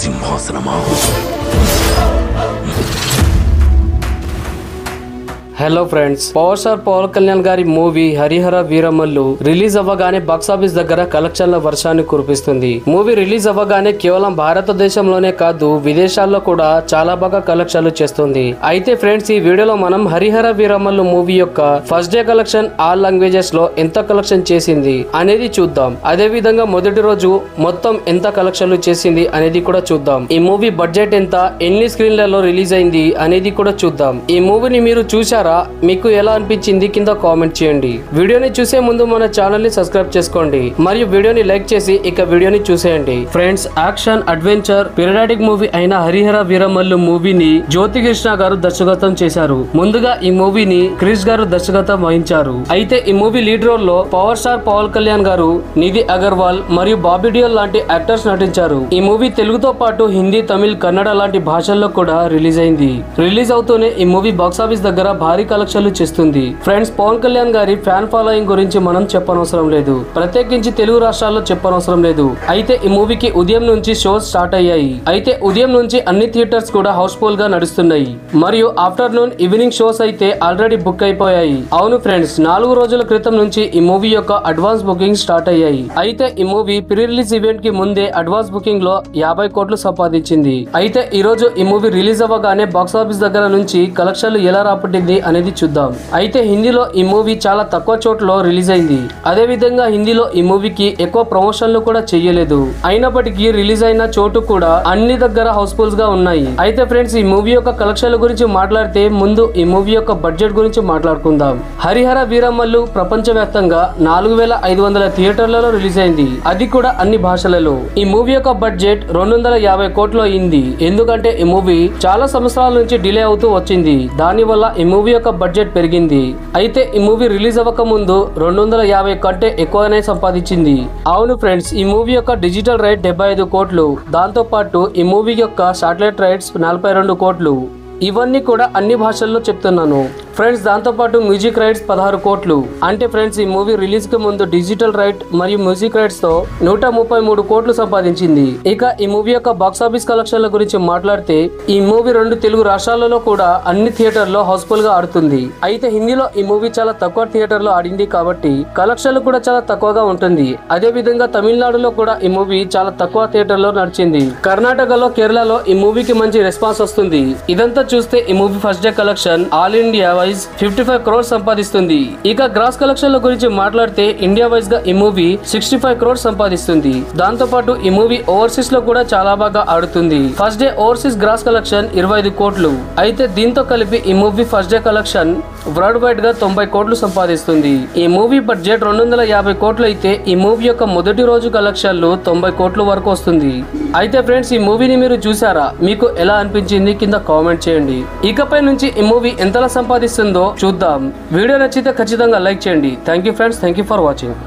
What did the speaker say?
సింహాసనమా? Hello friends, power star Pawan Kalyan గారి movie Harihara Veeramallu release అవ్వగానే box office దగ్గర కలెక్షన్ల వర్షాన్ని కురిపిస్తుంది. మూవీ రిలీజ్ అవ్వగానే కేవలం భారతదేశంలోనే కాదు విదేశాల్లో కూడా చాలా బాగా కలెక్షన్లు చేస్తుంది. అయితే ఫ్రెండ్స్, ఈ వీడియోలో మనం హరిహర వీరమల్లు మూవీ యొక్క first day collection all languages లో ఎంత కలెక్షన్ చేసింది అనేది చూద్దాం. అదే విధంగా మొదటి రోజు మొత్తం ఎంత కలెక్షన్లు చేసింది అనేది కూడా చూద్దాం. ఈ మూవీ బడ్జెట్ ఎంత, ఎన్ని స్క్రీన్లలో రిలీజ్ అయింది అనేది కూడా చూద్దాం. ఈ మూవీని మీరు చూసారా? మీకు ఎలా అనిపించింది కింద కామెంట్ చేయండి. వీడియోని చూసే ముందు మన ఛానల్ ని సబ్స్క్రైబ్ చేసుకోండి మరియు వీడియోని లైక్ చేసి ఇక వీడియోని చూసేయండి. Friends, action adventure periodic movie అయిన హరిహర వీరమల్లు మూవీని జ్యోతి కృష్ణ గారు దర్శకత్వం చేశారు. ముందుగా ఈ మూవీని క్రిష్ గారు దర్శకత్వం వహించారు. అయితే ఈ మూవీ లీడ్ రోల్ లో పవర్ స్టార్ పవన్ కళ్యాణ్ గారు, నిధి అగర్వాల్ మరియు బాబీ డియోల్ లాంటి యాక్టర్స్ నటించారు. ఈ మూవీ తెలుగుతో పాటు హిందీ, తమిళ్, కన్నడ లాంటి భాషల్లో కూడా రిలీజ్ అయింది. రిలీజ్ అవుతూనే ఈ మూవీ బాక్సాఫీస్ దగ్గర భారీ కలెక్షన్లు చేస్తుంది. ఫ్రెండ్స్, పవన్ కళ్యాణ్ గారి ఫ్యాన్ ఫాలోయింగ్ గురించి మనం చెప్పనవసరం లేదు, ప్రత్యేకించి తెలుగు రాష్ట్రాల్లో చెప్పనవసరం లేదు. అయితే ఈ మూవీకి ఉదయం నుంచి షోస్ స్టార్ట్ అయ్యాయి. అయితే ఉదయం నుంచి అన్ని థియేటర్స్ కూడా హౌస్ఫుల్ గా నడుస్తున్నాయి మరియు ఆఫ్టర్నూన్, ఈవినింగ్ షోస్ అయితే ఆల్రెడీ బుక్ అయిపోయాయి. అవును ఫ్రెండ్స్, 4 రోజుల క్రితం నుంచి ఈ మూవీ యొక్క అడ్వాన్స్ బుకింగ్ స్టార్ట్ అయ్యాయి. అయితే ఈ మూవీ ప్రీ రిలీజ్ ఈవెంట్ కి ముందే అడ్వాన్స్ బుకింగ్ లో 50 కోట్లు సంపాదించింది. అయితే ఈ రోజు ఈ మూవీ రిలీజ్ అవ్వగానే బాక్సాఫీస్ దగ్గర నుంచి కలెక్షన్లు ఎలా రాబట్టింది అనేది చూద్దాం. అయితే హిందీలో ఈ మూవీ చాలా తక్కువ చోట్ల రిలీజ్ అయింది. అదే విధంగా హిందీలో ఈ మూవీకి ఎక్కువ ప్రమోషన్లు కూడా చేయలేదు. అయినప్పటికీ రిలీజ్ అయిన చోటు కూడా అన్ని దగ్గర హౌస్ఫుల్స్ గా ఉన్నాయి. అయితే ఫ్రెండ్స్, ఈ మూవీ యొక్క కలెక్షన్ల గురించి మాట్లాడితే ముందు ఈ మూవీ యొక్క బడ్జెట్ గురించి మాట్లాడుకుందాం. హరిహర వీరమల్లు ప్రపంచవ్యాప్తంగా 4500 థియేటర్లలో రిలీజ్ అయింది, అది కూడా అన్ని భాషలలో. ఈ మూవీ యొక్క బడ్జెట్ 250 కోట్లు అయింది. ఎందుకంటే ఈ మూవీ చాలా సంవత్సరాల నుంచి డిలే అవుతూ వచ్చింది. దాని వల్ల ఈ మూవీ యొక్క బడ్జెట్ పెరిగింది. అయితే ఈ మూవీ రిలీజ్ అవ్వక ముందు 250 కంటే ఎక్కువనే సంపాదించింది. అవును ఫ్రెండ్స్, ఈ మూవీ యొక్క డిజిటల్ రైట్ 75 కోట్లు, దాంతో పాటు ఈ మూవీ యొక్క శాటిలైట్ రైట్స్ 42 కోట్లు. ఇవన్నీ కూడా అన్ని భాషల్లో చెప్తున్నాను ఫ్రెండ్స్. దాంతో పాటు మ్యూజిక్ రైట్స్ 16 కోట్లు. అంటే ఫ్రెండ్స్, ఈ మూవీ రిలీజ్ కి ముందు డిజిటల్ రైట్ మరియు మ్యూజిక్ రైట్స్ తో 133 కోట్లు సంపాదించింది. ఇక ఈ మూవీ యొక్క బాక్సాఫీస్ కలెక్షన్ల గురించి మాట్లాడితే ఈ మూవీ 2 తెలుగు రాష్ట్రాలలో కూడా అన్ని థియేటర్లో హౌస్ఫుల్ గా ఆడుతుంది. అయితే హిందీలో ఈ మూవీ చాలా తక్కువ థియేటర్ లో ఆడింది కాబట్టి కలెక్షన్లు కూడా చాలా తక్కువగా ఉంటుంది. అదే విధంగా తమిళనాడులో కూడా ఈ మూవీ చాలా తక్కువ థియేటర్ లో నడిచింది. కర్ణాటకలో, కేరళలో ఈ మూవీకి మంచి రెస్పాన్స్ వస్తుంది. ఇదంతా చూస్తే ఈ movie first day collection all India 55 crores సంపాదిస్తుంది. ఇక గ్రాస్ కలెక్షన్ల గురించి మాట్లాడితే ఇండియా వైజ్ గా ఈ మూవీ 65 crores సంపాదిస్తుంది. దాంతో పాటు ఈ మూవీ ఓవర్సీస్ లో కూడా చాలా బాగా ఆడుతుంది. First day overseas gross collection 25 కోట్లు. అయితే దీంతో కలిపి ఈ movie first day collection world wide గా 90 కోట్లు సంపాదిస్తుంది. ఈ మూవీ బడ్జెట్ 250 కోట్లు అయితే ఈ మూవీ యొక్క మొదటి రోజు కలెక్షన్లు 90 కోట్ల వరకు వస్తుంది. అయితే ఫ్రెండ్స్, ఈ మూవీని మీరు చూసారా? మీకు ఎలా అనిపించింది కింద కామెంట్ చేయండి. ఇకపై నుంచి ఈ మూవీ ఎంతలా సంపాదిస్తుందో చూద్దాం. వీడియో నచ్చితే ఖచ్చితంగా లైక్ చేయండి. Thank you friends, thank you for watching.